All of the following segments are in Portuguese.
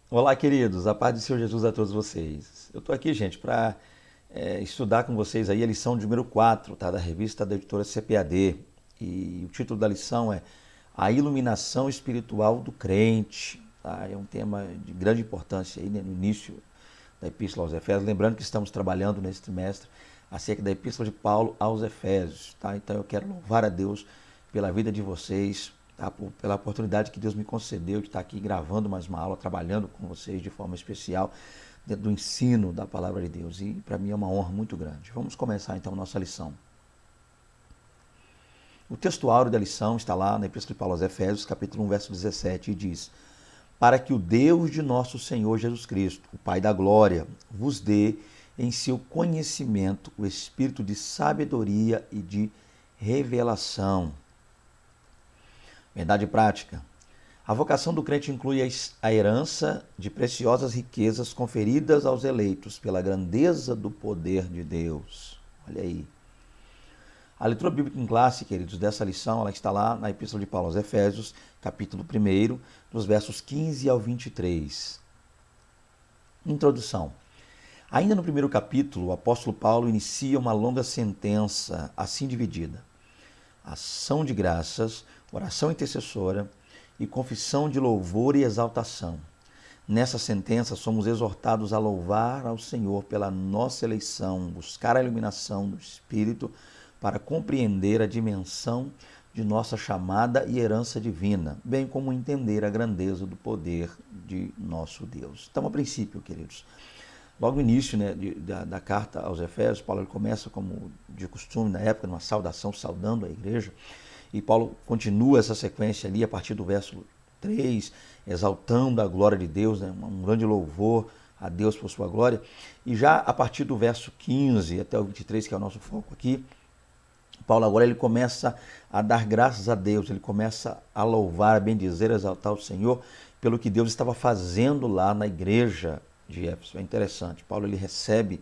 Olá, queridos, a paz do Senhor Jesus a todos vocês. Eu estou aqui, gente, para estudar com vocês aí a lição de número 4, tá, da revista da editora CPAD. E o título da lição é A Iluminação Espiritual do Crente. Tá? É um tema de grande importância aí, né, no início da Epístola aos Efésios. Lembrando que estamos trabalhando nesse trimestre acerca da Epístola de Paulo aos Efésios. Tá? Então eu quero louvar a Deus pela vida de vocês, tá? Pela oportunidade que Deus me concedeu de estar aqui gravando mais uma aula, trabalhando com vocês de forma especial dentro do ensino da palavra de Deus. E para mim é uma honra muito grande. Vamos começar então a nossa lição. O texto áureo da lição está lá na Epístola de Paulo aos Efésios, capítulo 1, verso 17, e diz: Para que o Deus de nosso Senhor Jesus Cristo, o Pai da glória, vos dê em seu conhecimento o espírito de sabedoria e de revelação. Verdade prática. A vocação do crente inclui a herança de preciosas riquezas conferidas aos eleitos pela grandeza do poder de Deus. Olha aí. A leitura bíblica em classe, queridos, dessa lição, ela está lá na Epístola de Paulo aos Efésios, capítulo 1, dos versos 15 ao 23. Introdução. Ainda no primeiro capítulo, o apóstolo Paulo inicia uma longa sentença assim dividida: ação de graças, oração intercessora e confissão de louvor e exaltação. Nessa sentença, somos exortados a louvar ao Senhor pela nossa eleição, buscar a iluminação do Espírito para compreender a dimensão de nossa chamada e herança divina, bem como entender a grandeza do poder de nosso Deus. Então, a princípio, queridos, logo no início, né, da carta aos Efésios, Paulo ele começa, como de costume na época, numa saudação, saudando a igreja, e Paulo continua essa sequência ali a partir do verso 3, exaltando a glória de Deus, né, um grande louvor a Deus por sua glória. E já a partir do verso 15 até o 23, que é o nosso foco aqui, Paulo agora ele começa a dar graças a Deus, ele começa a louvar, a bendizer, a exaltar o Senhor pelo que Deus estava fazendo lá na igreja de Éfeso. É interessante, Paulo ele recebe,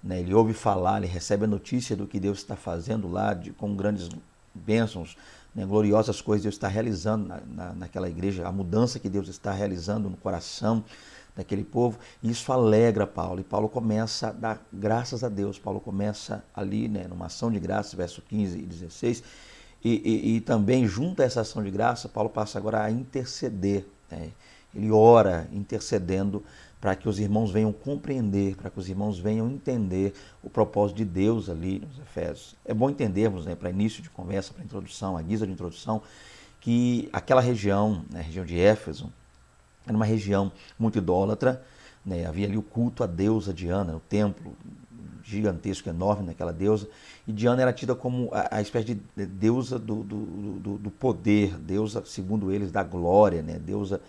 né, ele ouve falar, ele recebe a notícia do que Deus está fazendo lá, com grandes bênçãos, né, gloriosas coisas Deus está realizando naquela igreja, a mudança que Deus está realizando no coração daquele povo, e isso alegra Paulo, e Paulo começa a dar graças a Deus. Paulo começa ali, né, numa ação de graça, verso 15 e 16, e também junto a essa ação de graça, Paulo passa agora a interceder, né? Ele ora intercedendo para que os irmãos venham compreender, para que os irmãos venham entender o propósito de Deus ali nos Efésios. É bom entendermos, né, para início de conversa, para introdução, a guisa de introdução, que aquela região, né, a região de Éfeso, era uma região muito idólatra, né? Havia ali o culto à deusa Diana, o templo gigantesco, enorme naquela deusa, e Diana era tida como a espécie de deusa do poder, deusa, segundo eles, da glória, né? Deusa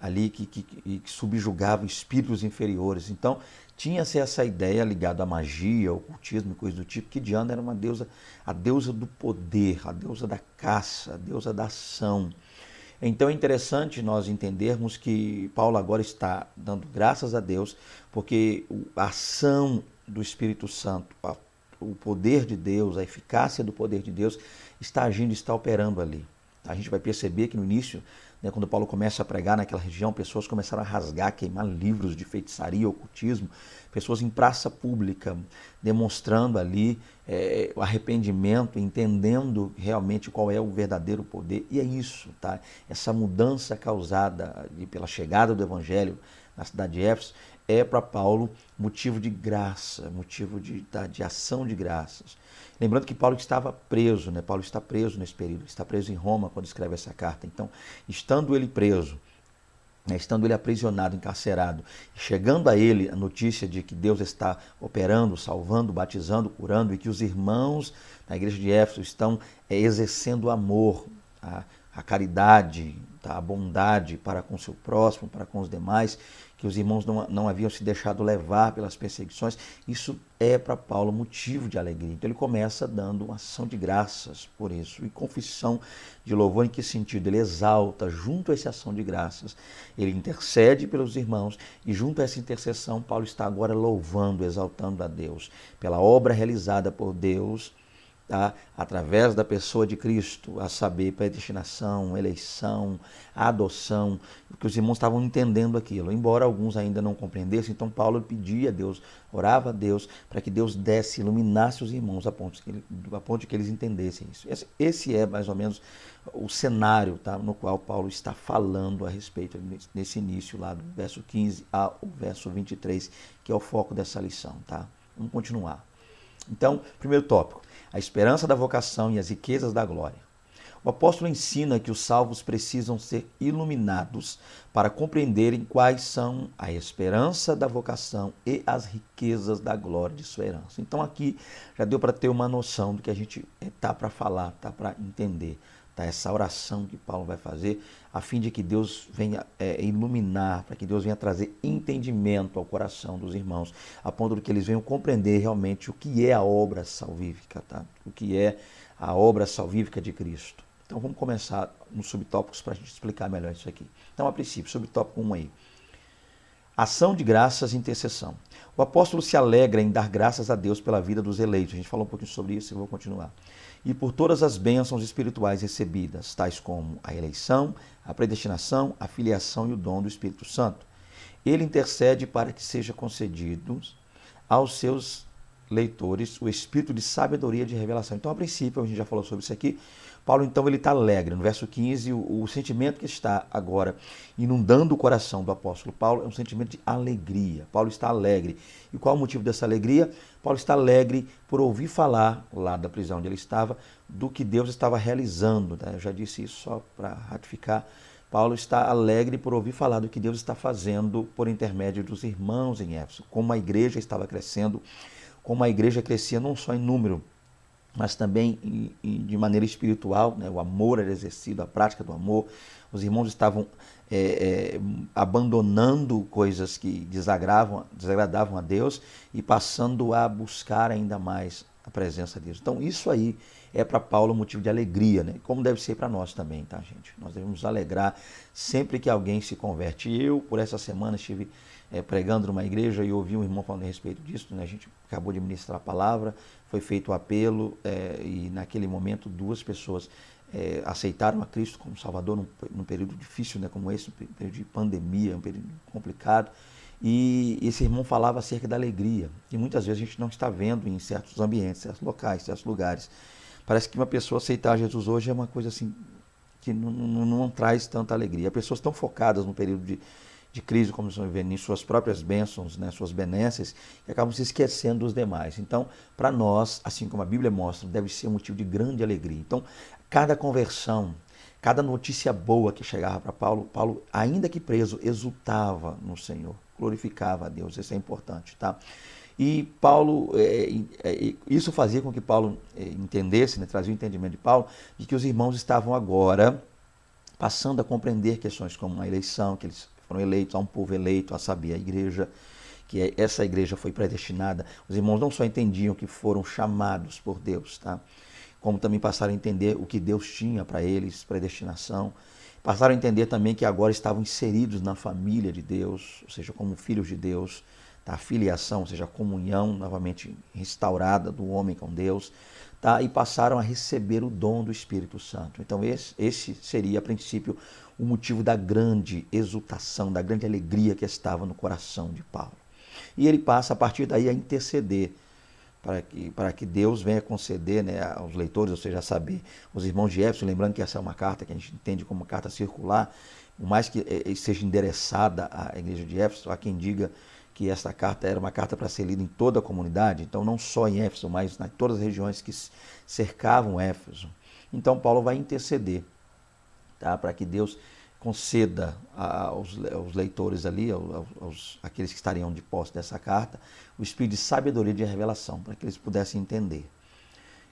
ali que subjugava espíritos inferiores. Então, tinha-se essa ideia ligada à magia, ao ocultismo e coisas do tipo, que Diana era uma deusa, a deusa do poder, a deusa da caça, a deusa da ação. Então é interessante nós entendermos que Paulo agora está dando graças a Deus, porque a ação do Espírito Santo, o poder de Deus, a eficácia do poder de Deus está agindo, está operando ali. A gente vai perceber que no início, né, quando Paulo começa a pregar naquela região, pessoas começaram a rasgar, queimar livros de feitiçaria, ocultismo, pessoas em praça pública, demonstrando ali o arrependimento, entendendo realmente qual é o verdadeiro poder. E é isso, tá? Essa mudança causada pela chegada do Evangelho na cidade de Éfeso é para Paulo motivo de graça, motivo de ação de graças. Lembrando que Paulo estava preso, né? Paulo está preso nesse período, está preso em Roma quando escreve essa carta. Então, estando ele preso, né, estando ele aprisionado, encarcerado, chegando a ele a notícia de que Deus está operando, salvando, batizando, curando, e que os irmãos na igreja de Éfeso estão exercendo o amor, a caridade, tá, a bondade para com o seu próximo, para com os demais, que os irmãos não haviam se deixado levar pelas perseguições. Isso é para Paulo motivo de alegria. Então ele começa dando uma ação de graças por isso. E confissão de louvor em que sentido? Ele exalta, junto a essa ação de graças, ele intercede pelos irmãos, e junto a essa intercessão, Paulo está agora louvando, exaltando a Deus pela obra realizada por Deus tá? Através da pessoa de Cristo, a saber, predestinação, eleição, adoção, porque os irmãos estavam entendendo aquilo, embora alguns ainda não compreendessem. Então Paulo pedia a Deus, orava a Deus, para que Deus desse, iluminasse os irmãos a ponto de que eles entendessem isso. Esse é mais ou menos o cenário, tá? No qual Paulo está falando a respeito, nesse início lá do verso 15 ao verso 23, que é o foco dessa lição. Tá? Vamos continuar. Então, primeiro tópico, a esperança da vocação e as riquezas da glória. O apóstolo ensina que os salvos precisam ser iluminados para compreenderem quais são a esperança da vocação e as riquezas da glória de sua herança. Então aqui já deu para ter uma noção do que a gente está para falar, está para entender. Tá? Essa oração que Paulo vai fazer, a fim de que Deus venha iluminar, para que Deus venha trazer entendimento ao coração dos irmãos, a ponto de que eles venham compreender realmente o que é a obra salvífica, tá? O que é a obra salvífica de Cristo. Então vamos começar nos subtópicos para a gente explicar melhor isso aqui. Então, a princípio, subtópico 1 aí. Ação de graças e intercessão. O apóstolo se alegra em dar graças a Deus pela vida dos eleitos. A gente falou um pouquinho sobre isso e vou continuar. E por todas as bênçãos espirituais recebidas, tais como a eleição, a predestinação, a filiação e o dom do Espírito Santo. Ele intercede para que seja concedido aos seus leitores o espírito de sabedoria e de revelação. Então, a princípio, a gente já falou sobre isso aqui, Paulo, então, ele está alegre. No verso 15, o sentimento que está agora inundando o coração do apóstolo Paulo é um sentimento de alegria. Paulo está alegre. E qual é o motivo dessa alegria? Paulo está alegre por ouvir falar, lá da prisão onde ele estava, do que Deus estava realizando. Tá? Eu já disse isso só para ratificar. Paulo está alegre por ouvir falar do que Deus está fazendo por intermédio dos irmãos em Éfeso. Como a igreja estava crescendo, como a igreja crescia não só em número, mas também de maneira espiritual, né? O amor era exercido, a prática do amor. Os irmãos estavam abandonando coisas que desagradavam a Deus e passando a buscar ainda mais a presença de Deus. Então isso aí é para Paulo um motivo de alegria, né? Como deve ser para nós também, tá, gente? Nós devemos nos alegrar sempre que alguém se converte. Eu, por essa semana, estive pregando numa igreja e ouvi um irmão falando a respeito disso, né? A gente acabou de ministrar a palavra, foi feito o apelo e naquele momento 2 pessoas aceitaram a Cristo como Salvador num período difícil, né? Como esse, um período de pandemia, um período complicado. E esse irmão falava acerca da alegria, que muitas vezes a gente não está vendo em certos ambientes, certos locais, certos lugares. Parece que uma pessoa aceitar Jesus hoje é uma coisa assim que não traz tanta alegria. As pessoas estão focadas no período de crise, como estão vivendo, em suas próprias bênçãos, né, suas benesses, e acabam se esquecendo dos demais. Então, para nós, assim como a Bíblia mostra, deve ser um motivo de grande alegria. Então, cada conversão, cada notícia boa que chegava para Paulo, Paulo, ainda que preso, exultava no Senhor, glorificava a Deus. Isso é importante, tá? E Paulo, isso fazia com que Paulo entendesse, né, trazia o entendimento de Paulo, de que os irmãos estavam agora passando a compreender questões como a eleição, que eles foram eleitos, a um povo eleito, a saber, a igreja, que essa igreja foi predestinada. Os irmãos não só entendiam que foram chamados por Deus, tá? Como também passaram a entender o que Deus tinha para eles, predestinação. Passaram a entender também que agora estavam inseridos na família de Deus, ou seja, como filhos de Deus, tá? A filiação, ou seja, a comunhão novamente restaurada do homem com Deus, tá? E passaram a receber o dom do Espírito Santo. Então esse seria, a princípio, o motivo da grande exultação, da grande alegria que estava no coração de Paulo. E ele passa, a partir daí, a interceder para que Deus venha conceder, né, aos leitores, ou seja, a saber, os irmãos de Éfeso, lembrando que essa é uma carta que a gente entende como uma carta circular, por mais que seja endereçada à igreja de Éfeso, há quem diga que essa carta era uma carta para ser lida em toda a comunidade, então não só em Éfeso, mas em todas as regiões que cercavam Éfeso. Então Paulo vai interceder, tá, para que Deus conceda aos leitores ali, aqueles que estariam de posse dessa carta, o espírito de sabedoria e de revelação, para que eles pudessem entender.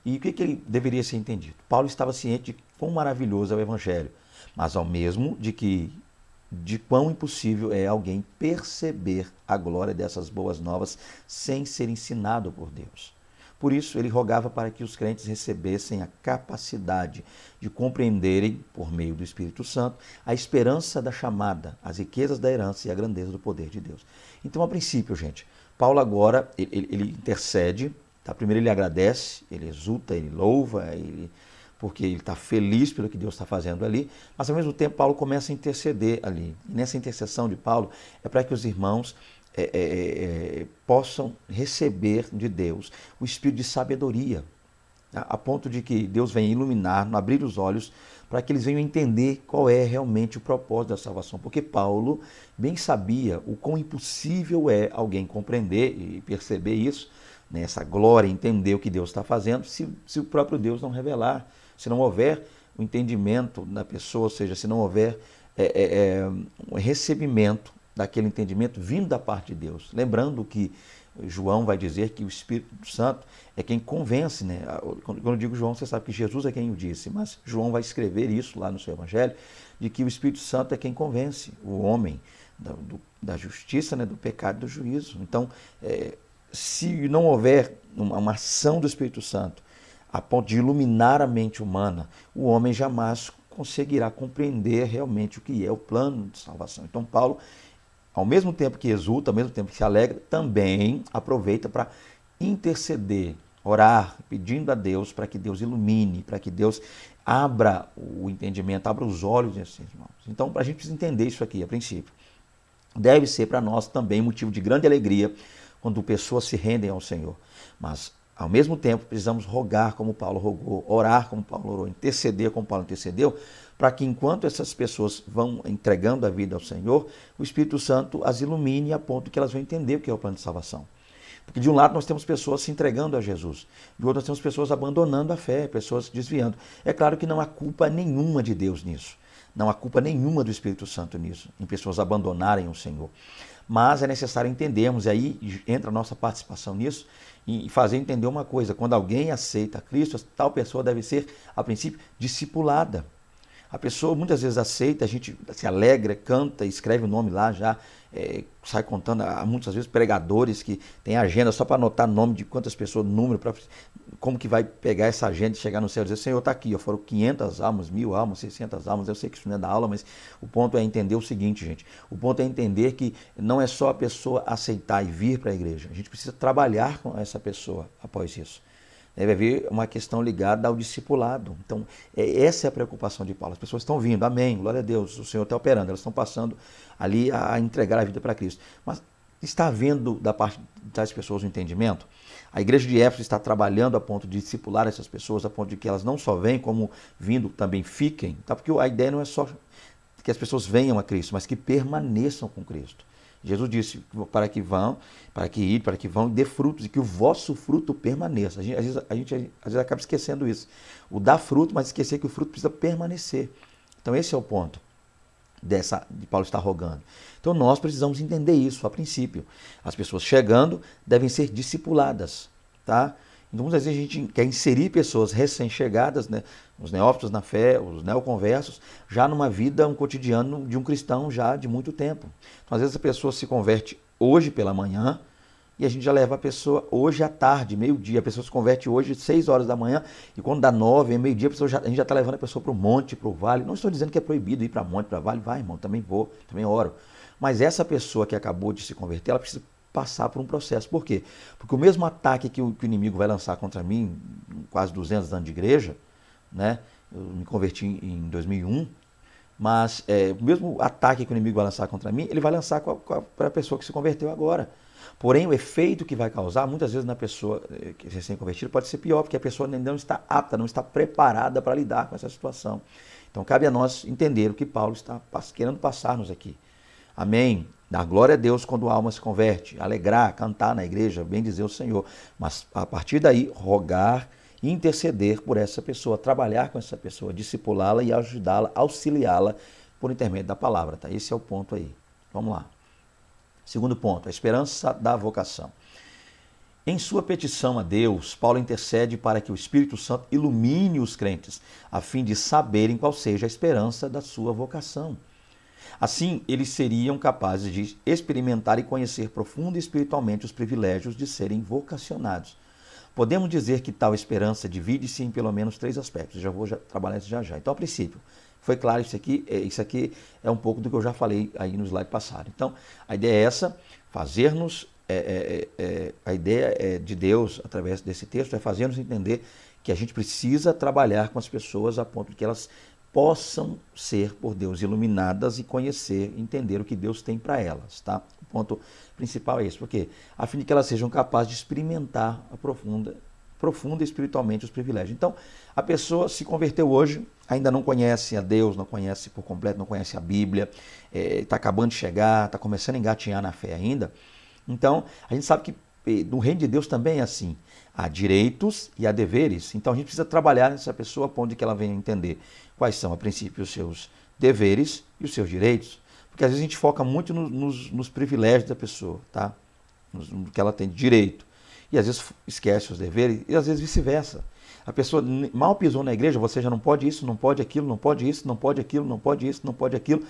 E o que ele deveria ser entendido? Paulo estava ciente de quão maravilhoso é o Evangelho, mas ao mesmo de quão impossível é alguém perceber a glória dessas boas novas sem ser ensinado por Deus. Por isso, ele rogava para que os crentes recebessem a capacidade de compreenderem, por meio do Espírito Santo, a esperança da chamada, as riquezas da herança e a grandeza do poder de Deus. Então, a princípio, gente, Paulo agora, ele intercede, Tá? Primeiro ele agradece, ele exulta, ele louva, porque ele está feliz pelo que Deus está fazendo ali, mas ao mesmo tempo Paulo começa a interceder ali. E nessa intercessão de Paulo é para que os irmãos possam receber de Deus o espírito de sabedoria, tá? A ponto de que Deus venha iluminar, abrir os olhos, para que eles venham entender qual é realmente o propósito da salvação. Porque Paulo bem sabia o quão impossível é alguém compreender e perceber isso, né, essa glória, entender o que Deus está fazendo, se o próprio Deus não revelar, se não houver o entendimento da pessoa, ou seja, se não houver um recebimento daquele entendimento vindo da parte de Deus. Lembrando que João vai dizer que o Espírito Santo é quem convence, né? Quando eu digo João, você sabe que Jesus é quem o disse, mas João vai escrever isso lá no seu Evangelho, de que o Espírito Santo é quem convence o homem da justiça, né? Do pecado e do juízo. Então, se não houver uma ação do Espírito Santo a ponto de iluminar a mente humana, o homem jamais conseguirá compreender realmente o que é o plano de salvação. Então, Paulo, ao mesmo tempo que exulta, ao mesmo tempo que se alegra, também aproveita para interceder, orar, pedindo a Deus para que Deus ilumine, para que Deus abra o entendimento, abra os olhos desses irmãos. Então, a gente precisa entender isso aqui, a princípio. Deve ser para nós também motivo de grande alegria quando pessoas se rendem ao Senhor. Mas, ao mesmo tempo, precisamos rogar como Paulo rogou, orar como Paulo orou, interceder como Paulo intercedeu, para que enquanto essas pessoas vão entregando a vida ao Senhor, o Espírito Santo as ilumine a ponto que elas vão entender o que é o plano de salvação. Porque de um lado nós temos pessoas se entregando a Jesus, de outro nós temos pessoas abandonando a fé, pessoas desviando. É claro que não há culpa nenhuma de Deus nisso, não há culpa nenhuma do Espírito Santo nisso, em pessoas abandonarem o Senhor. Mas é necessário entendermos, e aí entra a nossa participação nisso, e fazer entender uma coisa: quando alguém aceita Cristo, tal pessoa deve ser, a princípio, discipulada. A pessoa muitas vezes aceita, a gente se alegra, canta, escreve o nome lá já, sai contando. Há muitas vezes pregadores que têm agenda só para anotar nome de quantas pessoas, número, como que vai pegar essa agenda e chegar no céu e dizer: Senhor, está aqui, foram 500 almas, 1000 almas, 600 almas. Eu sei que isso não é da aula, mas o ponto é entender o seguinte, gente. O ponto é entender que não é só a pessoa aceitar e vir para a igreja. A gente precisa trabalhar com essa pessoa após isso. Deve haver uma questão ligada ao discipulado. Então, essa é a preocupação de Paulo. As pessoas estão vindo, amém, glória a Deus, o Senhor está operando, elas estão passando ali a entregar a vida para Cristo. Mas está havendo da parte das pessoas o entendimento? A igreja de Éfeso está trabalhando a ponto de discipular essas pessoas, a ponto de que elas não só venham, como vindo também fiquem. Tá? Porque a ideia não é só que as pessoas venham a Cristo, mas que permaneçam com Cristo. Jesus disse para que vão e dê frutos e que o vosso fruto permaneça. A gente às vezes acaba esquecendo isso. O dar fruto, mas esquecer que o fruto precisa permanecer. Então esse é o ponto de Paulo estar rogando. Então nós precisamos entender isso a princípio. As pessoas chegando devem ser discipuladas, tá? Então muitas vezes a gente quer inserir pessoas recém-chegadas, né, os neófitos na fé, os neoconversos, já numa vida, um cotidiano de um cristão já de muito tempo. Então às vezes a pessoa se converte hoje pela manhã e a gente já leva a pessoa hoje à tarde, meio-dia. A pessoa se converte hoje às 6 horas da manhã e quando dá 9, meio-dia, a gente já está levando a pessoa para o monte, para o vale. Não estou dizendo que é proibido ir para monte, para vale. Vai, irmão, também vou, também oro. Mas essa pessoa que acabou de se converter, ela precisa passar por um processo. Por quê? Porque o mesmo ataque que o inimigo vai lançar contra mim, quase 200 anos de igreja, né? Eu me converti em 2001, mas o mesmo ataque que o inimigo vai lançar contra mim, ele vai lançar para a pessoa que se converteu agora. Porém, o efeito que vai causar, muitas vezes na pessoa que é recém-convertida, pode ser pior, porque a pessoa ainda não está apta, não está preparada para lidar com essa situação. Então, cabe a nós entender o que Paulo está querendo passar-nos aqui. Amém? Dar glória a Deus quando a alma se converte, alegrar, cantar na igreja, bem dizer o Senhor. Mas, a partir daí, rogar, interceder por essa pessoa, trabalhar com essa pessoa, discipulá-la e ajudá-la, auxiliá-la por intermédio da palavra. Tá? Esse é o ponto aí. Vamos lá. Segundo ponto, a esperança da vocação. Em sua petição a Deus, Paulo intercede para que o Espírito Santo ilumine os crentes, a fim de saberem qual seja a esperança da sua vocação. Assim, eles seriam capazes de experimentar e conhecer profundo e espiritualmente os privilégios de serem vocacionados. Podemos dizer que tal esperança divide-se em pelo menos 3 aspectos. Já vou trabalhar isso já. Então, a princípio, foi claro isso aqui é um pouco do que eu já falei aí no slide passado. Então, a ideia é essa, fazer-nos a ideia de Deus, através desse texto, é fazer-nos entender que a gente precisa trabalhar com as pessoas a ponto de que elas possam ser por Deus iluminadas e conhecer, entender o que Deus tem para elas, tá? O ponto principal é esse, porque a fim de que elas sejam capazes de experimentar profunda espiritualmente os privilégios. Então, a pessoa se converteu hoje, ainda não conhece a Deus, não conhece por completo, não conhece a Bíblia, está acabando de chegar, está começando a engatinhar na fé ainda. Então, a gente sabe que no reino de Deus também é assim. Há direitos e há deveres. Então, a gente precisa trabalhar nessa pessoa a ponto de que ela venha entender quais são, a princípio, os seus deveres e os seus direitos. Porque, às vezes, a gente foca muito nos privilégios da pessoa, tá? No que ela tem de direito. E, às vezes, esquece os deveres e, às vezes, vice-versa. A pessoa mal pisou na igreja, você já não pode isso, não pode aquilo, não pode isso, não pode aquilo, não pode isso, não pode aquilo.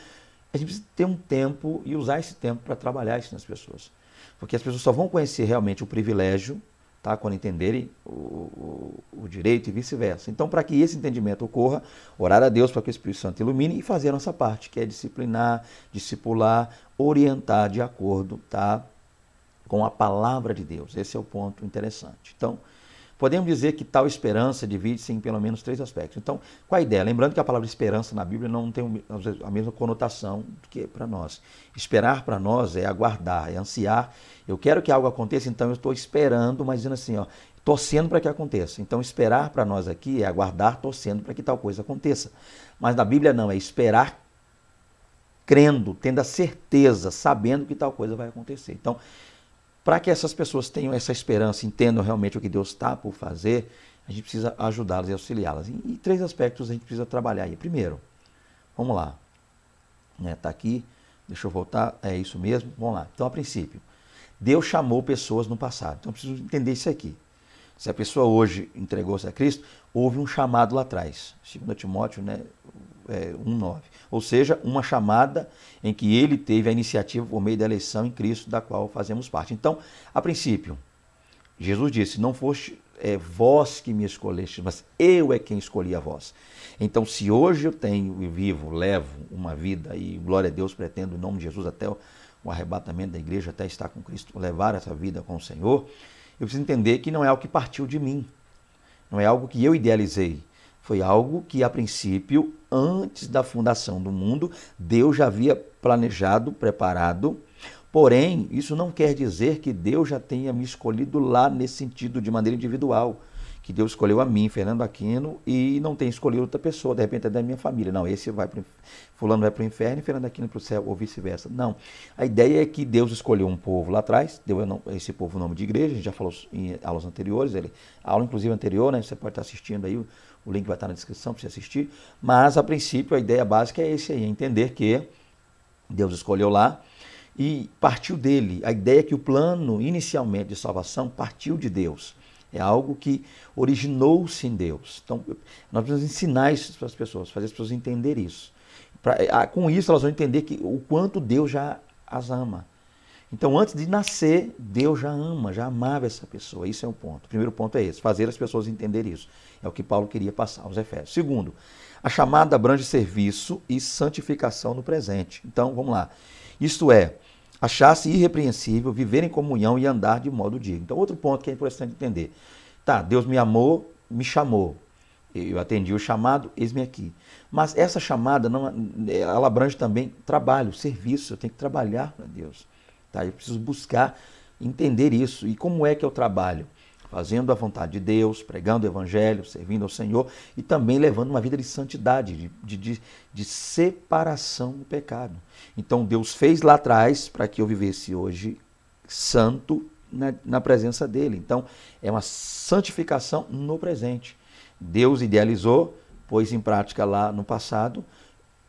A gente precisa ter um tempo e usar esse tempo para trabalhar isso nas pessoas. Porque as pessoas só vão conhecer realmente o privilégio, tá? Quando entenderem o direito e vice-versa. Então, para que esse entendimento ocorra, orar a Deus para que o Espírito Santo ilumine e fazer a nossa parte, que é disciplinar, discipular, orientar de acordo, tá? Com a palavra de Deus. Esse é o ponto interessante. Então, podemos dizer que tal esperança divide-se em pelo menos 3 aspectos. Então, qual a ideia? Lembrando que a palavra esperança na Bíblia não tem a mesma conotação do que para nós. Esperar para nós é aguardar, é ansiar. Eu quero que algo aconteça, então eu estou esperando, mas dizendo assim, ó, torcendo para que aconteça. Então, esperar para nós aqui é aguardar, torcendo para que tal coisa aconteça. Mas na Bíblia não, é esperar crendo, tendo a certeza, sabendo que tal coisa vai acontecer. Então, para que essas pessoas tenham essa esperança, entendam realmente o que Deus está por fazer, a gente precisa ajudá-las e auxiliá-las. E 3 aspectos a gente precisa trabalhar aí. Primeiro, vamos lá. Tá aqui, deixa eu voltar, é isso mesmo, vamos lá. Então, a princípio, Deus chamou pessoas no passado. Então, eu preciso entender isso aqui. Se a pessoa hoje entregou-se a Cristo, houve um chamado lá atrás. 2 Timóteo 1,9. Ou seja, uma chamada em que ele teve a iniciativa por meio da eleição em Cristo, da qual fazemos parte. Então, a princípio, Jesus disse, não foste vós que me escolheste, mas eu é quem escolhi a vós. Então, se hoje eu tenho e vivo, levo uma vida, e glória a Deus, pretendo em nome de Jesus até o arrebatamento da igreja, até estar com Cristo, levar essa vida com o Senhor, eu preciso entender que não é algo que partiu de mim, não é algo que eu idealizei, foi algo que, a princípio, antes da fundação do mundo, Deus já havia planejado, preparado. Porém, isso não quer dizer que Deus já tenha me escolhido lá nesse sentido, de maneira individual. Que Deus escolheu a mim, Fernando Aquino, e não tem escolhido outra pessoa, de repente é da minha família. Não, fulano vai para o inferno e Fernando Aquino para o céu, ou vice-versa. Não. A ideia é que Deus escolheu um povo lá atrás, deu esse povo o nome de igreja, a gente já falou em aulas anteriores, a aula inclusive anterior, né, você pode estar assistindo aí, o link vai estar na descrição para você assistir, mas a princípio a ideia básica é esse aí, é entender que Deus escolheu lá e partiu dele. A ideia é que o plano inicialmente de salvação partiu de Deus. É algo que originou-se em Deus. Então, nós precisamos ensinar isso para as pessoas, fazer as pessoas entenderem isso. Com isso, elas vão entender o quanto Deus já as ama. Então, antes de nascer, Deus já ama, já amava essa pessoa. Isso é um ponto. O primeiro ponto é esse, fazer as pessoas entenderem isso. É o que Paulo queria passar aos Efésios. Segundo, a chamada abrange serviço e santificação no presente. Então, vamos lá. Isto é, achar-se irrepreensível, viver em comunhão e andar de modo digno. Então, outro ponto que é importante entender. Tá, Deus me amou, me chamou. Eu atendi o chamado, eis-me aqui. Mas essa chamada, ela abrange também trabalho, serviço. Eu tenho que trabalhar para Deus. Tá? Eu preciso buscar entender isso. E como é que eu trabalho? Fazendo a vontade de Deus, pregando o evangelho, servindo ao Senhor e também levando uma vida de santidade, de separação do pecado. Então Deus fez lá atrás para que eu vivesse hoje santo na presença dele. Então é uma santificação no presente. Deus idealizou, pôs em prática lá no passado,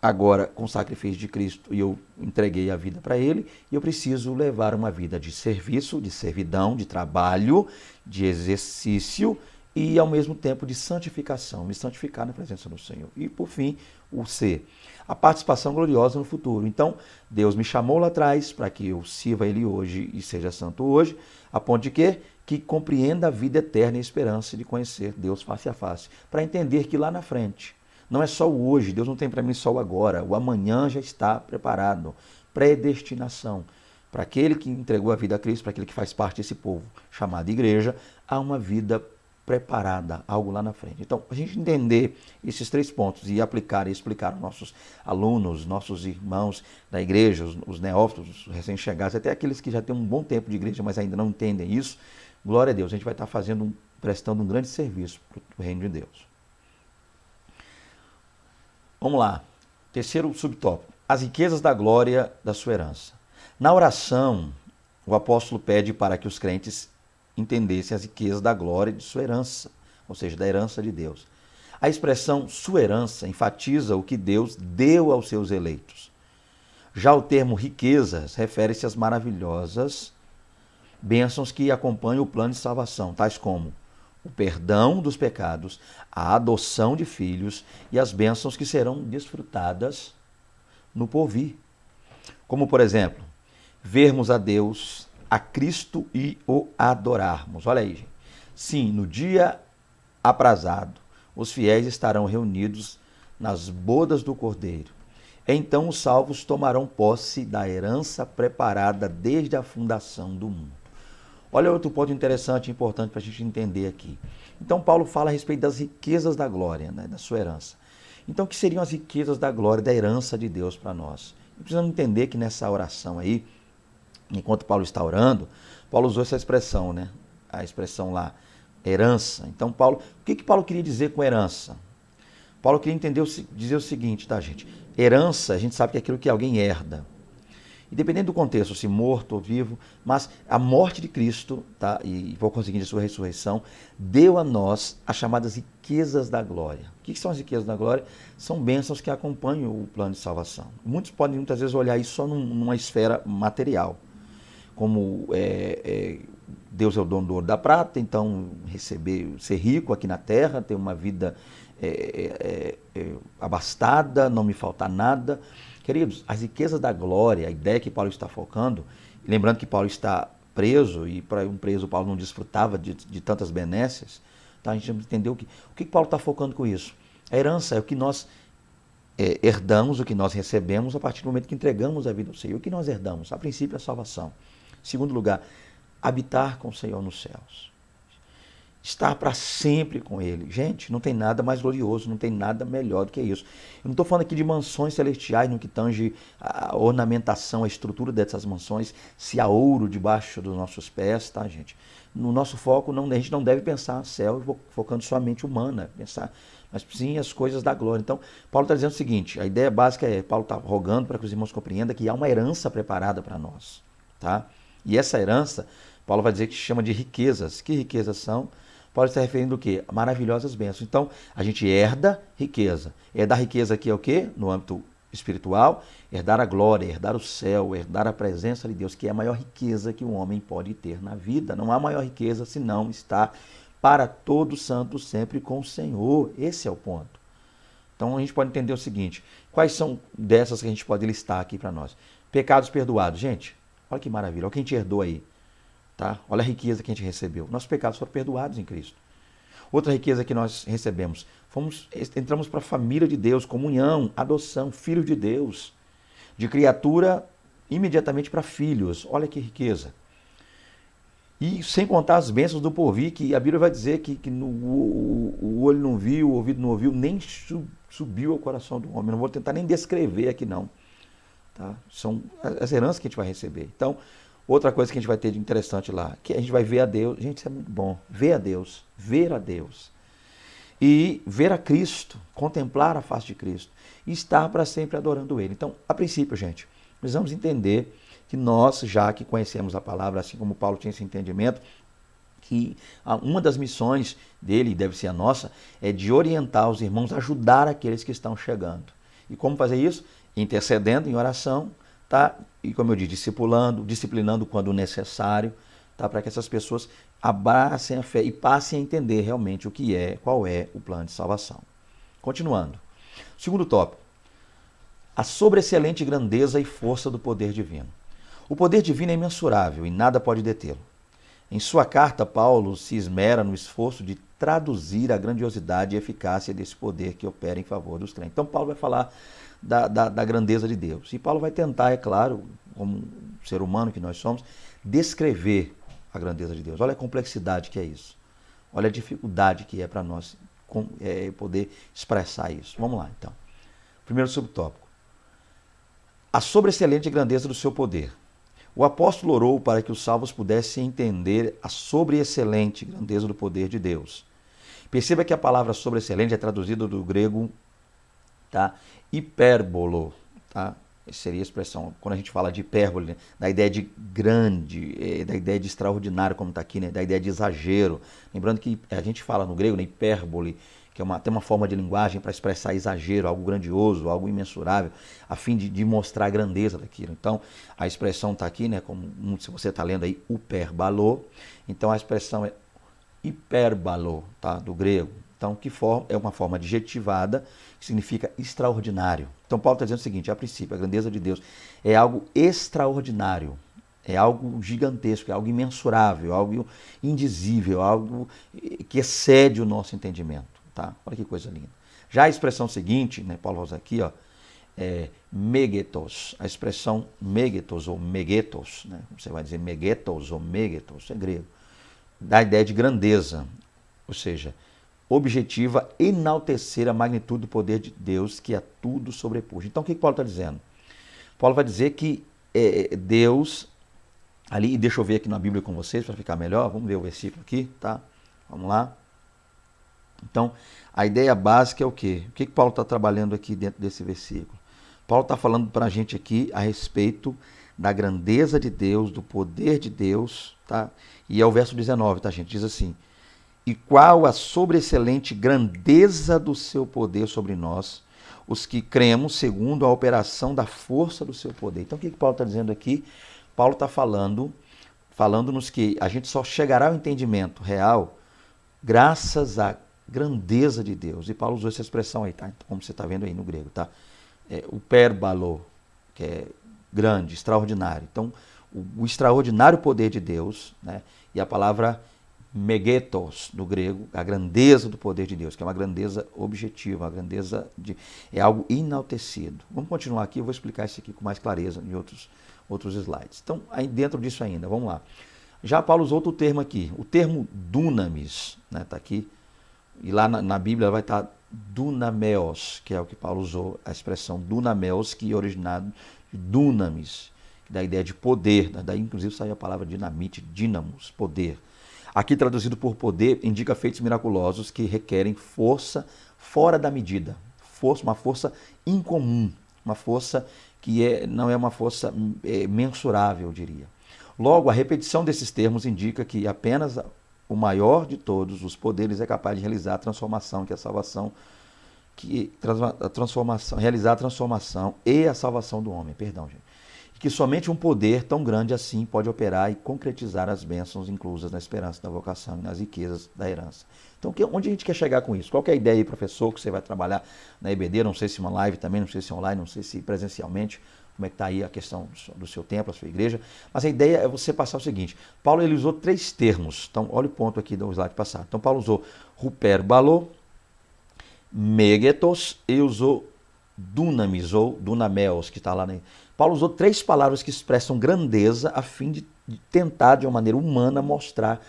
agora com o sacrifício de Cristo e eu entreguei a vida para ele, e eu preciso levar uma vida de serviço, de servidão, de trabalho, de exercício e ao mesmo tempo de santificação, me santificar na presença do Senhor. E por fim, o C, a participação gloriosa no futuro. Então, Deus me chamou lá atrás para que eu sirva a ele hoje e seja santo hoje, a ponto de que compreenda a vida eterna e a esperança de conhecer Deus face a face, para entender que lá na frente, não é só o hoje, Deus não tem para mim só o agora, o amanhã já está preparado, predestinação. Para aquele que entregou a vida a Cristo, para aquele que faz parte desse povo chamado igreja, há uma vida preparada, algo lá na frente. Então, a gente entender esses 3 pontos e aplicar e explicar aos nossos alunos, nossos irmãos da igreja, os neófitos, os recém-chegados, até aqueles que já têm um bom tempo de igreja, mas ainda não entendem isso, glória a Deus, a gente vai estar prestando um grande serviço para o reino de Deus. Vamos lá. Terceiro subtópico. As riquezas da glória da sua herança. Na oração, o apóstolo pede para que os crentes entendessem as riquezas da glória de sua herança, ou seja, da herança de Deus. A expressão sua herança enfatiza o que Deus deu aos seus eleitos. Já o termo riquezas refere-se às maravilhosas bênçãos que acompanham o plano de salvação, tais como o perdão dos pecados, a adoção de filhos e as bênçãos que serão desfrutadas no porvir. Como, por exemplo, vermos a Deus, a Cristo e o adorarmos. Olha aí, gente. Sim, no dia aprazado, os fiéis estarão reunidos nas bodas do Cordeiro. Então os salvos tomarão posse da herança preparada desde a fundação do mundo. Olha outro ponto interessante e importante para a gente entender aqui. Então Paulo fala a respeito das riquezas da glória, né, da sua herança. Então o que seriam as riquezas da glória, da herança de Deus para nós? Precisamos entender que nessa oração aí, enquanto Paulo está orando, Paulo usou essa expressão, né? A expressão lá, herança. Então Paulo, o que Paulo queria dizer com herança? Paulo queria dizer o seguinte, tá, gente? Herança, a gente sabe que é aquilo que alguém herda. E dependendo do contexto, se morto ou vivo, mas a morte de Cristo, tá, e por conseguinte a sua ressurreição, deu a nós as chamadas riquezas da glória. O que são as riquezas da glória? São bênçãos que acompanham o plano de salvação. Muitos podem muitas vezes olhar isso só numa esfera material, como Deus é o dono do ouro e da prata, então ser rico aqui na terra, ter uma vida abastada, não me faltar nada. Queridos, as riquezas da glória, a ideia que Paulo está focando, lembrando que Paulo está preso, e para um preso Paulo não desfrutava de tantas benesses, tá? A gente precisa entender o que Paulo está focando com isso. A herança é o que nós herdamos, o que nós recebemos a partir do momento que entregamos a vida ao Senhor. O que nós herdamos? A princípio, a salvação. Em segundo lugar, habitar com o Senhor nos céus. Estar para sempre com Ele. Gente, não tem nada mais glorioso, não tem nada melhor do que isso. Eu não estou falando aqui de mansões celestiais no que tange a ornamentação, a estrutura dessas mansões, se há ouro debaixo dos nossos pés, tá, gente? No nosso foco, a gente não deve pensar céu focando somente humana, mas sim as coisas da glória. Então, Paulo está dizendo o seguinte, a ideia básica Paulo está rogando para que os irmãos compreendam que há uma herança preparada para nós, tá? E essa herança, Paulo vai dizer que chama de riquezas. Que riquezas são? Paulo está referindo o quê? Maravilhosas bênçãos. Então, a gente herda riqueza. Herdar riqueza aqui é o quê? No âmbito espiritual, herdar a glória, herdar o céu, herdar a presença de Deus, que é a maior riqueza que um homem pode ter na vida. Não há maior riqueza senão estar para todo santo sempre com o Senhor. Esse é o ponto. Então, a gente pode entender o seguinte, quais são dessas que a gente pode listar aqui para nós? Pecados perdoados. Gente, olha que maravilha, olha o que a gente herdou aí. Tá? Olha a riqueza que a gente recebeu. Nossos pecados foram perdoados em Cristo. Outra riqueza que nós recebemos, entramos para a família de Deus, comunhão, adoção, filho de Deus. De criatura, imediatamente para filhos. Olha que riqueza. E sem contar as bênçãos do porvir, que a Bíblia vai dizer que o olho não viu, o ouvido não ouviu, nem subiu ao coração do homem. Não vou tentar nem descrever aqui não. Tá? São as heranças que a gente vai receber. Então, outra coisa que a gente vai ter de interessante lá, que a gente vai ver a Deus. Gente, isso é muito bom. Ver a Deus. Ver a Deus. E ver a Cristo. Contemplar a face de Cristo. E estar para sempre adorando Ele. Então, a princípio, gente, precisamos entender que nós, já que conhecemos a palavra, assim como Paulo tinha esse entendimento, que uma das missões dele, deve ser a nossa, é de orientar os irmãos, ajudar aqueles que estão chegando. E como fazer isso? Intercedendo em oração, tá? E como eu disse, disciplinando quando necessário, tá? Para que essas pessoas abracem a fé e passem a entender realmente qual é o plano de salvação. Continuando. Segundo tópico, a sobreexcelente grandeza e força do poder divino. O poder divino é imensurável e nada pode detê-lo. Em sua carta, Paulo se esmera no esforço de traduzir a grandiosidade e eficácia desse poder que opera em favor dos crentes. Então, Paulo vai falar da grandeza de Deus. E Paulo vai tentar, é claro, como ser humano que nós somos, descrever a grandeza de Deus. Olha a complexidade que é isso. Olha a dificuldade que é para nós poder expressar isso. Vamos lá, então. Primeiro subtópico. A sobreexcelente grandeza do seu poder. O apóstolo orou para que os salvos pudessem entender a sobreexcelente grandeza do poder de Deus. Perceba que a palavra sobreexcelente é traduzida do grego, tá? Hipérbolo, tá? Essa seria a expressão, quando a gente fala de hipérbole, né? Da ideia de grande, da ideia de extraordinário, como está aqui, né? Da ideia de exagero. Lembrando que a gente fala no grego, né? Hipérbole, que tem uma forma de linguagem para expressar exagero, algo grandioso, algo imensurável, a fim de mostrar a grandeza daquilo. Então, a expressão está aqui, né? Como se você está lendo aí, upérbalo. Então, a expressão é hipérbalo, tá? Do grego. Então, é uma forma adjetivada, que significa extraordinário. Então, Paulo está dizendo o seguinte, a princípio, a grandeza de Deus é algo extraordinário, é algo gigantesco, é algo imensurável, algo indizível, algo que excede o nosso entendimento. Tá? Olha que coisa linda. Já a expressão seguinte, né, Paulo usa aqui, ó, é megetos. A expressão megetos ou megetos, né? Você vai dizer megetos ou megetos, é grego, dá a ideia de grandeza, ou seja, objetiva enaltecer a magnitude do poder de Deus que a tudo sobrepuja. Então o que Paulo está dizendo? Paulo vai dizer que Deus, ali, e deixa eu ver aqui na Bíblia com vocês para ficar melhor, vamos ver o versículo aqui, tá? Vamos lá. Então, a ideia básica é o quê? O que Paulo está trabalhando aqui dentro desse versículo? Paulo está falando para a gente aqui a respeito da grandeza de Deus, do poder de Deus, tá? E é o verso 19, tá, gente? Diz assim, e qual a sobreexcelente grandeza do seu poder sobre nós, os que cremos segundo a operação da força do seu poder. Então, o que Paulo está dizendo aqui? Paulo está falando-nos que a gente só chegará ao entendimento real graças à grandeza de Deus. E Paulo usou essa expressão aí, tá? Como você está vendo aí no grego, tá? O pérbalo, que é grande, extraordinário. Então, o extraordinário poder de Deus, né? E a palavra megetos, no grego, a grandeza do poder de Deus, que é uma grandeza objetiva, uma grandeza é algo inaltecido. Vamos continuar aqui, eu vou explicar isso aqui com mais clareza em outros slides. Então, aí dentro disso ainda, vamos lá. Já Paulo usou outro termo aqui, o termo dunamis, né? Tá aqui. E lá na Bíblia vai estar dunameos, que é o que Paulo usou, a expressão dunameos, que é originado de dunamis, que dá a ideia de poder, daí inclusive saiu a palavra dinamite, dínamos, poder. Aqui traduzido por poder, indica feitos miraculosos que requerem força fora da medida, uma força incomum, uma força que não é uma força mensurável, eu diria. Logo, a repetição desses termos indica que apenas o maior de todos os poderes é capaz de realizar a transformação, realizar a transformação e a salvação do homem, gente. E que somente um poder tão grande assim pode operar e concretizar as bênçãos inclusas na esperança da vocação e nas riquezas da herança. Então, onde a gente quer chegar com isso? Qual que é a ideia aí, professor, que você vai trabalhar na EBD? Não sei se uma live também, não sei se online, não sei se presencialmente, como é que está aí a questão do seu templo, a sua igreja. Mas a ideia é você passar o seguinte, Paulo ele usou 3 termos, então olha o ponto aqui do slide passado. Então Paulo usou ruperbalo, megetos e usou dunamis ou dunameos, que está lá. Paulo usou 3 palavras que expressam grandeza a fim de tentar de uma maneira humana mostrar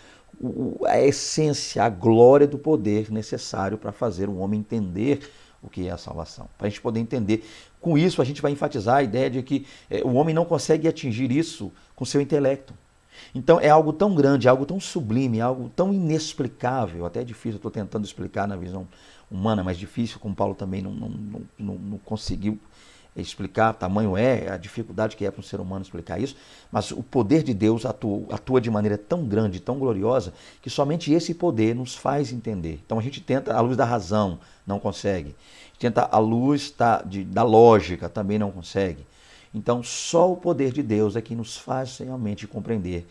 a essência, a glória do poder necessário para fazer o homem entender o que é a salvação. Para a gente poder entender. Com isso, a gente vai enfatizar a ideia de que o homem não consegue atingir isso com seu intelecto. Então, é algo tão grande, algo tão sublime, algo tão inexplicável, até difícil, eu estou tentando explicar na visão humana, mas difícil, como Paulo também não conseguiu explicar, tamanho a dificuldade que é para um ser humano explicar isso, mas o poder de Deus atua de maneira tão grande, tão gloriosa, que somente esse poder nos faz entender. Então a gente tenta à luz da razão, não consegue. Tenta à luz da lógica, também não consegue. Então só o poder de Deus é que nos faz realmente compreender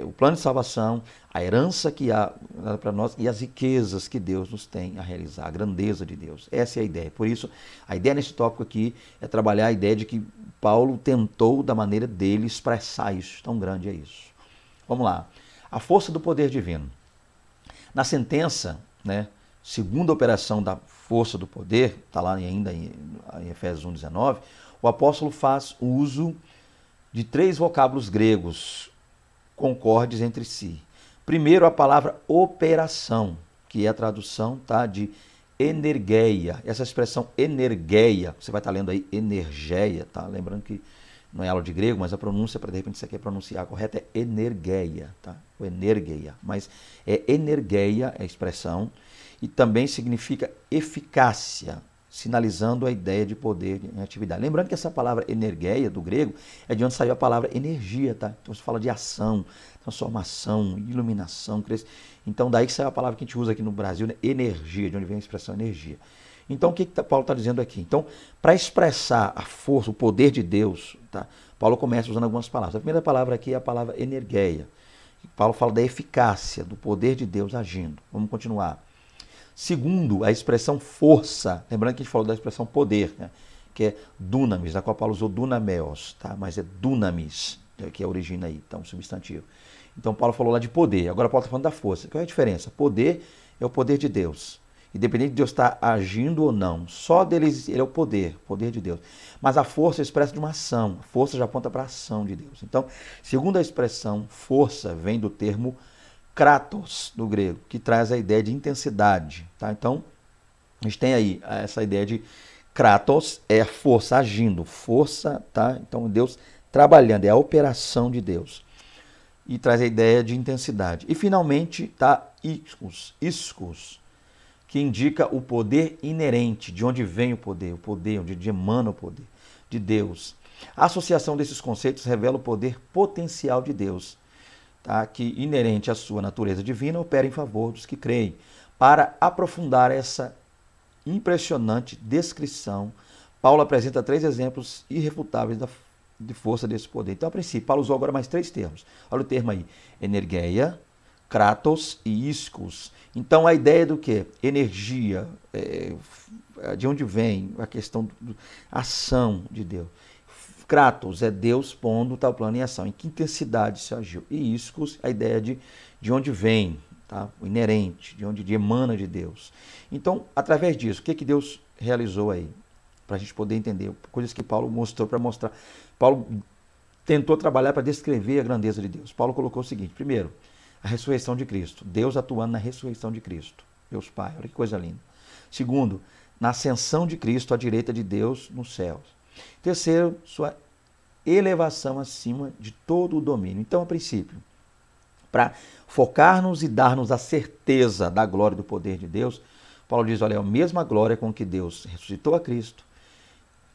o plano de salvação, a herança que há para nós e as riquezas que Deus nos tem a realizar, a grandeza de Deus. Essa é a ideia. Por isso, a ideia nesse tópico aqui é trabalhar a ideia de que Paulo tentou, da maneira dele, expressar isso. Tão grande é isso. Vamos lá. A força do poder divino. Na sentença, né, segunda operação da força do poder, está lá ainda em Efésios 1,19, o apóstolo faz uso de 3 vocábulos gregos concordes entre si. Primeiro, a palavra operação, que é a tradução, tá, de energeia. Essa expressão energeia, você vai estar lendo aí energeia, tá? Lembrando que não é aula de grego, mas a pronúncia, para de repente você quer pronunciar correta, é energeia, tá? O energeia, mas é energeia a expressão, e também significa eficácia, sinalizando a ideia de poder em atividade. Lembrando que essa palavra energeia, do grego, é de onde saiu a palavra energia, tá? Então se fala de ação, transformação, iluminação, crescimento. Então daí que saiu a palavra que a gente usa aqui no Brasil, né? Energia, de onde vem a expressão energia. Então o que Paulo está dizendo aqui? Então, para expressar a força, o poder de Deus, tá? Paulo começa usando algumas palavras. A primeira palavra aqui é a palavra energeia. Paulo fala da eficácia, do poder de Deus agindo. Vamos continuar. Segundo, a expressão força, lembrando que a gente falou da expressão poder, né? Que é dunamis, da qual Paulo usou dunameos, tá? Mas é dunamis, que é a origem aí, então, substantivo. Então Paulo falou lá de poder, agora Paulo está falando da força. Qual é a diferença? Poder é o poder de Deus. Independente de Deus estar agindo ou não, só dele ele é o poder de Deus. Mas a força expressa de uma ação, a força já aponta para a ação de Deus. Então, segundo a expressão força, vem do termo kratos, do grego, que traz a ideia de intensidade. Tá? Então, a gente tem aí essa ideia de kratos, é a força agindo, força, tá? Então Deus trabalhando, é a operação de Deus. E traz a ideia de intensidade. E finalmente, tá, ischus, que indica o poder inerente, de onde vem o poder, onde emana o poder de Deus. A associação desses conceitos revela o poder potencial de Deus, tá? Que, inerente à sua natureza divina, opera em favor dos que creem. Para aprofundar essa impressionante descrição, Paulo apresenta 3 exemplos irrefutáveis de força desse poder. Então, a princípio, Paulo usou agora mais 3 termos. Olha o termo aí, energeia, kratos e ischus. Então, a ideia do que? Energia, de onde vem a questão da ação de Deus. Kratos é Deus pondo tal plano em ação, em que intensidade se agiu. E ischus, a ideia de onde vem, tá? O inerente, de onde emana de Deus. Então, através disso, o que Deus realizou aí? Para a gente poder entender, coisas que Paulo mostrou para mostrar. Paulo tentou trabalhar para descrever a grandeza de Deus. Paulo colocou o seguinte: primeiro, a ressurreição de Cristo. Deus atuando na ressurreição de Cristo. Deus Pai, olha que coisa linda. Segundo, na ascensão de Cristo à direita de Deus nos céus. Terceiro, sua elevação acima de todo o domínio. Então, a princípio, para focar-nos e dar-nos a certeza da glória e do poder de Deus, Paulo diz, olha, é a mesma glória com que Deus ressuscitou a Cristo,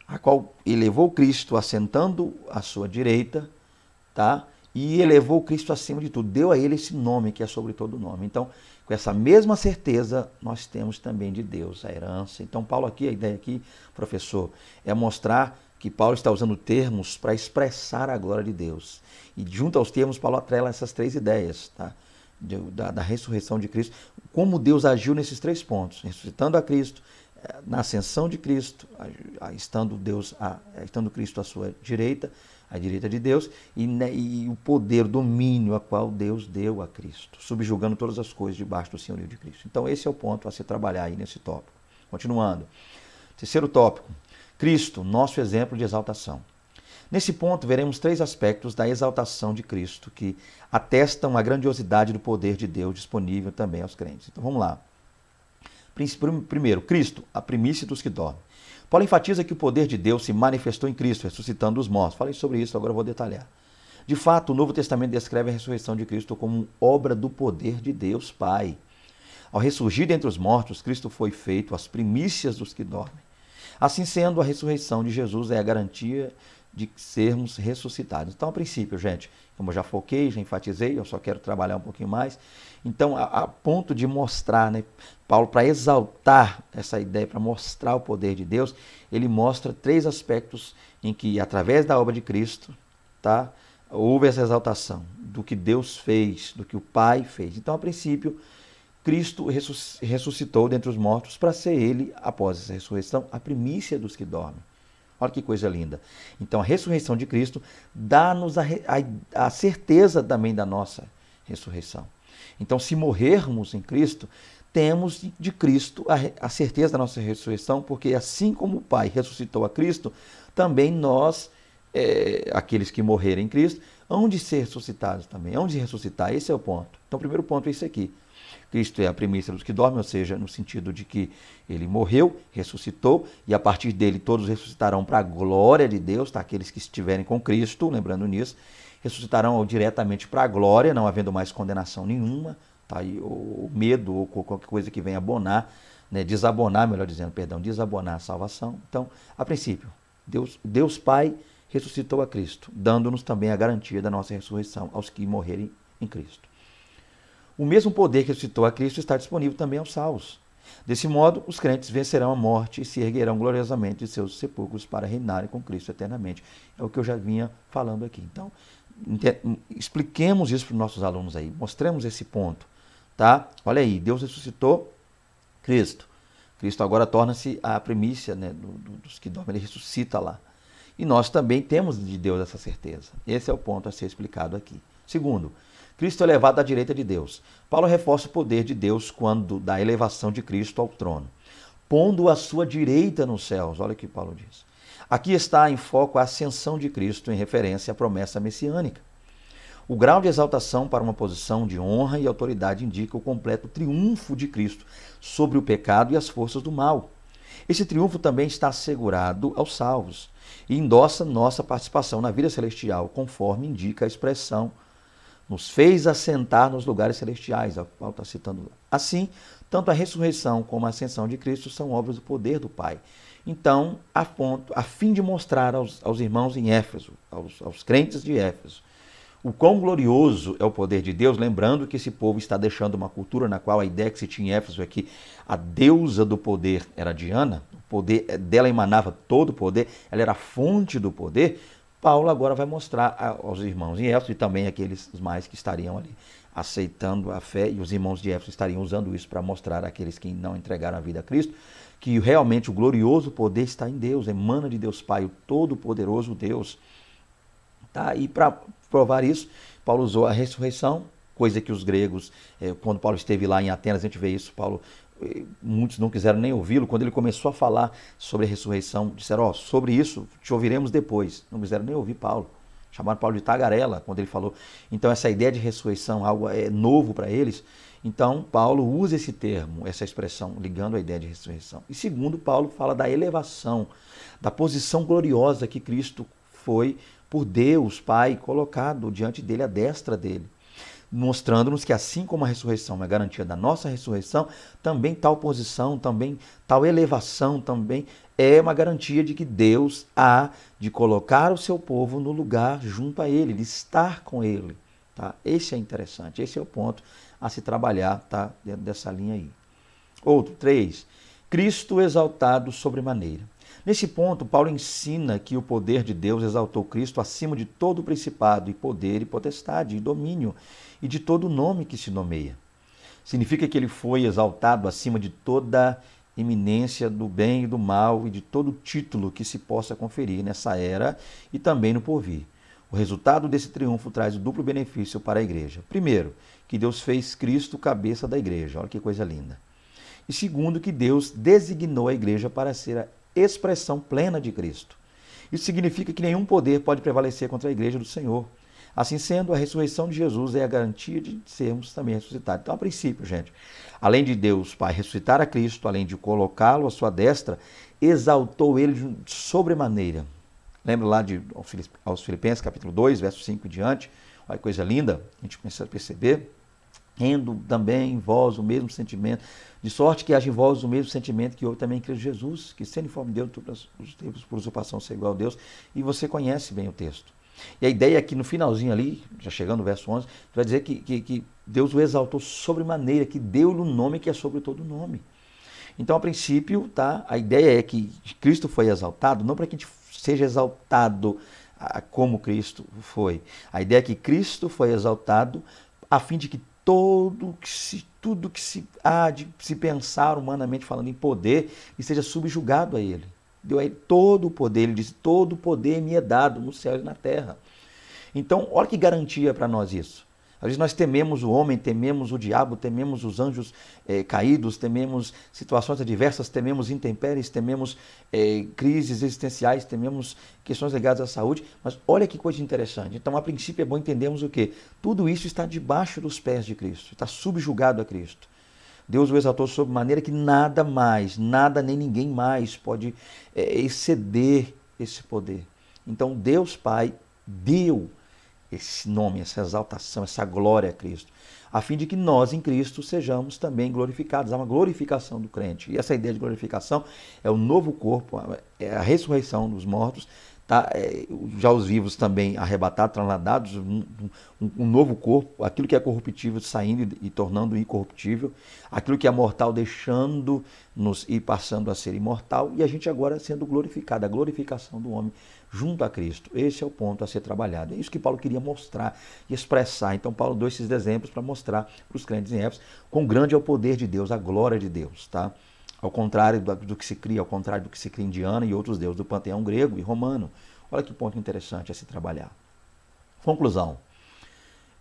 a qual elevou Cristo assentando à sua direita, tá? E elevou Cristo acima de tudo, deu a ele esse nome que é sobre todo nome. Então, com essa mesma certeza, nós temos também de Deus a herança. Então, Paulo aqui, a ideia aqui, professor, é mostrar que Paulo está usando termos para expressar a glória de Deus. E junto aos termos, Paulo atrela essas 3 ideias, tá? Da ressurreição de Cristo, como Deus agiu nesses 3 pontos, ressuscitando a Cristo, na ascensão de Cristo, estando Cristo à sua direita, à direita de Deus, e o poder, o domínio a qual Deus deu a Cristo, subjugando todas as coisas debaixo do senhorio de Cristo. Então esse é o ponto a se trabalhar aí nesse tópico. Continuando. Terceiro tópico, Cristo, nosso exemplo de exaltação. Nesse ponto, veremos 3 aspectos da exaltação de Cristo que atestam a grandiosidade do poder de Deus disponível também aos crentes. Então vamos lá. Primeiro, Cristo, a primícia dos que dormem. Paulo enfatiza que o poder de Deus se manifestou em Cristo, ressuscitando os mortos. Falei sobre isso, agora eu vou detalhar. De fato, o Novo Testamento descreve a ressurreição de Cristo como obra do poder de Deus Pai. Ao ressurgir dentre os mortos, Cristo foi feito as primícias dos que dormem. Assim sendo, a ressurreição de Jesus é a garantia de sermos ressuscitados. Então, a princípio, gente, como eu já foquei, já enfatizei, eu só quero trabalhar um pouquinho mais. Então, a ponto de mostrar, né, Paulo, para exaltar essa ideia, para mostrar o poder de Deus, ele mostra 3 aspectos em que, através da obra de Cristo, tá, houve essa exaltação do que Deus fez, do que o Pai fez. Então, a princípio, Cristo ressuscitou dentre os mortos para ser ele, após essa ressurreição, a primícia dos que dormem. Olha que coisa linda. Então, a ressurreição de Cristo dá-nos a certeza também da nossa ressurreição. Então, se morrermos em Cristo, temos de Cristo a certeza da nossa ressurreição, porque assim como o Pai ressuscitou a Cristo, também nós aqueles que morrerem em Cristo, hão de ser ressuscitados também, hão de ressuscitar. Esse é o ponto. Então, o primeiro ponto é esse aqui. Cristo é a primícia dos que dormem, ou seja, no sentido de que ele morreu, ressuscitou, e a partir dele todos ressuscitarão para a glória de Deus, tá? Aqueles que estiverem com Cristo, lembrando nisso, ressuscitarão diretamente para a glória, não havendo mais condenação nenhuma, tá? E o medo ou qualquer coisa que venha abonar, né? Desabonar, melhor dizendo, perdão, desabonar a salvação. Então, a princípio, Deus Pai ressuscitou a Cristo, dando-nos também a garantia da nossa ressurreição aos que morrerem em Cristo. O mesmo poder que ressuscitou a Cristo está disponível também aos salvos. Desse modo, os crentes vencerão a morte e se erguerão gloriosamente de seus sepulcros para reinarem com Cristo eternamente. É o que eu já vinha falando aqui. Então, expliquemos isso para os nossos alunos aí, mostremos esse ponto, tá? Olha aí, Deus ressuscitou Cristo. Cristo agora torna-se a primícia, né, dos que dormem, ele ressuscita lá. E nós também temos de Deus essa certeza. Esse é o ponto a ser explicado aqui. Segundo, Cristo é elevado à direita de Deus. Paulo reforça o poder de Deus quando da elevação de Cristo ao trono, pondo-o à sua direita nos céus. Olha o que Paulo diz. Aqui está em foco a ascensão de Cristo em referência à promessa messiânica. O grau de exaltação para uma posição de honra e autoridade indica o completo triunfo de Cristo sobre o pecado e as forças do mal. Esse triunfo também está assegurado aos salvos e endossa nossa participação na vida celestial, conforme indica a expressão nos fez assentar nos lugares celestiais, o Paulo está citando lá. Assim, tanto a ressurreição como a ascensão de Cristo são obras do poder do Pai. Então, a fim de mostrar aos irmãos em Éfeso, aos crentes de Éfeso, o quão glorioso é o poder de Deus, lembrando que esse povo está deixando uma cultura na qual a ideia que se tinha em Éfeso é que a deusa do poder era Diana, o poder dela emanava todo o poder, ela era a fonte do poder. Paulo agora vai mostrar aos irmãos em Éfeso e também aqueles mais que estariam ali aceitando a fé, e os irmãos de Éfeso estariam usando isso para mostrar àqueles que não entregaram a vida a Cristo, que realmente o glorioso poder está em Deus, emana de Deus Pai, o todo-poderoso Deus. Tá? E para provar isso, Paulo usou a ressurreição, coisa que os gregos, quando Paulo esteve lá em Atenas, a gente vê isso, muitos não quiseram nem ouvi-lo. Quando ele começou a falar sobre a ressurreição, disseram, sobre isso te ouviremos depois. Não quiseram nem ouvir Paulo. Chamaram Paulo de tagarela quando ele falou. Então essa ideia de ressurreição, algo novo para eles. Então Paulo usa esse termo, essa expressão, ligando a ideia de ressurreição. E segundo, Paulo fala da elevação, da posição gloriosa que Cristo foi por Deus Pai colocado diante dele, à destra dele, mostrando-nos que assim como a ressurreição é a garantia da nossa ressurreição, também tal posição, também tal elevação, também é uma garantia de que Deus há de colocar o seu povo no lugar junto a ele, de estar com ele. Tá? Esse é interessante, esse é o ponto a se trabalhar, tá? Dentro dessa linha aí. Outro, 3. Cristo exaltado sobremaneira. Nesse ponto, Paulo ensina que o poder de Deus exaltou Cristo acima de todo principado e poder e potestade e domínio e de todo nome que se nomeia. Significa que ele foi exaltado acima de toda eminência do bem e do mal e de todo título que se possa conferir nessa era e também no porvir. O resultado desse triunfo traz o duplo benefício para a igreja. Primeiro, que Deus fez Cristo cabeça da igreja. Olha que coisa linda. E segundo, que Deus designou a igreja para ser a expressão plena de Cristo. Isso significa que nenhum poder pode prevalecer contra a igreja do Senhor. Assim sendo, a ressurreição de Jesus é a garantia de sermos também ressuscitados. Então, a princípio, gente, além de Deus Pai ressuscitar a Cristo, além de colocá-lo à sua destra, exaltou ele de sobremaneira. Lembra lá aos Filipenses, capítulo 2, verso 5 e diante? Olha que coisa linda, a gente começa a perceber. Tendo também em vós o mesmo sentimento, de sorte que haja em vós o mesmo sentimento que houve também em Cristo Jesus, que sendo informe de Deus, os tempos por usurpação ser igual a Deus, e você conhece bem o texto. E a ideia é que no finalzinho ali, já chegando no verso 11, vai dizer que Deus o exaltou sobremaneira, que deu-lhe um nome que é sobre todo nome. Então, a princípio, tá, a ideia é que Cristo foi exaltado, não para que a gente seja exaltado como Cristo foi. A ideia é que Cristo foi exaltado a fim de que tudo que se há de se pensar humanamente falando em poder e seja subjugado a ele. Deu a ele todo o poder, ele disse, todo o poder me é dado no céu e na terra. Então, olha que garantia para nós isso. Às vezes nós tememos o homem, tememos o diabo, tememos os anjos caídos, tememos situações adversas, tememos intempéries, tememos crises existenciais, tememos questões ligadas à saúde. Mas olha que coisa interessante. Então, a princípio, é bom entendermos o quê? Tudo isso está debaixo dos pés de Cristo, está subjugado a Cristo. Deus o exaltou sob maneira que nada mais, nada nem ninguém mais pode exceder esse poder. Então, Deus Pai deu esse nome, essa exaltação, essa glória a Cristo, a fim de que nós em Cristo sejamos também glorificados. Há uma glorificação do crente. E essa ideia de glorificação é o novo corpo, é a ressurreição dos mortos, tá? Já os vivos também arrebatados, trasladados, um novo corpo, aquilo que é corruptível saindo e tornando incorruptível, aquilo que é mortal deixando-nos e passando a ser imortal, e a gente agora sendo glorificado, a glorificação do homem junto a Cristo. Esse é o ponto a ser trabalhado. É isso que Paulo queria mostrar e expressar. Então Paulo deu esses exemplos para mostrar para os crentes em Éfeso quão grande é o poder de Deus, a glória de Deus, tá? Ao contrário do que se cria, ao contrário do que se cria em Diana e outros deuses do panteão grego e romano. Olha que ponto interessante a se trabalhar. Conclusão.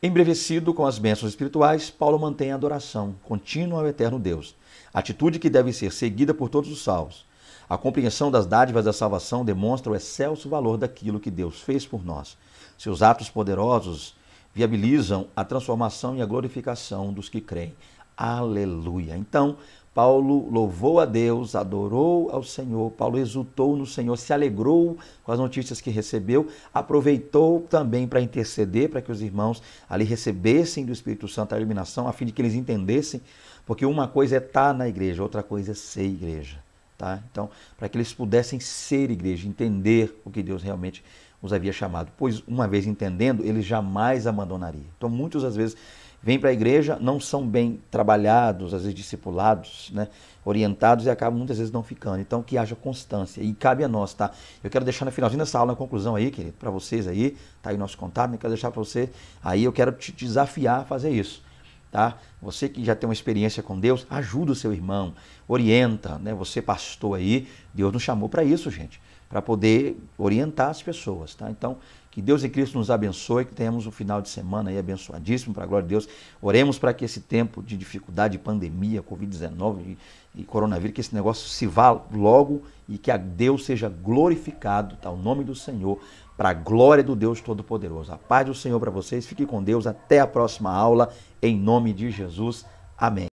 Embravecido com as bênçãos espirituais, Paulo mantém a adoração contínua ao eterno Deus, atitude que deve ser seguida por todos os salvos. A compreensão das dádivas da salvação demonstra o excelso valor daquilo que Deus fez por nós. Seus atos poderosos viabilizam a transformação e a glorificação dos que creem. Aleluia! Então, Paulo louvou a Deus, adorou ao Senhor, Paulo exultou no Senhor, se alegrou com as notícias que recebeu, aproveitou também para interceder, para que os irmãos ali recebessem do Espírito Santo a iluminação, a fim de que eles entendessem, porque uma coisa é estar na igreja, outra coisa é ser igreja. Tá? Então, para que eles pudessem ser igreja, entender o que Deus realmente os havia chamado. Pois, uma vez entendendo, eles jamais abandonariam. Então, muitos, às vezes, vêm para a igreja, não são bem trabalhados, às vezes discipulados, né, orientados e acabam muitas vezes não ficando. Então, que haja constância. E cabe a nós, tá? Eu quero deixar no finalzinho dessa aula, na conclusão aí, querido, para vocês aí, tá aí o nosso contato, eu quero deixar para você, aí eu quero te desafiar a fazer isso. Tá? Você que já tem uma experiência com Deus, ajuda o seu irmão, orienta, né? Você pastor aí, Deus nos chamou para isso, gente, para poder orientar as pessoas, tá? Então, que Deus e Cristo nos abençoe, que tenhamos um final de semana aí abençoadíssimo, para a glória de Deus. Oremos para que esse tempo de dificuldade, de pandemia, Covid-19 e coronavírus, que esse negócio se vá logo e que a Deus seja glorificado, tá? O nome do Senhor, para a glória do Deus Todo-Poderoso. A paz do Senhor para vocês, fique com Deus, até a próxima aula, em nome de Jesus. Amém.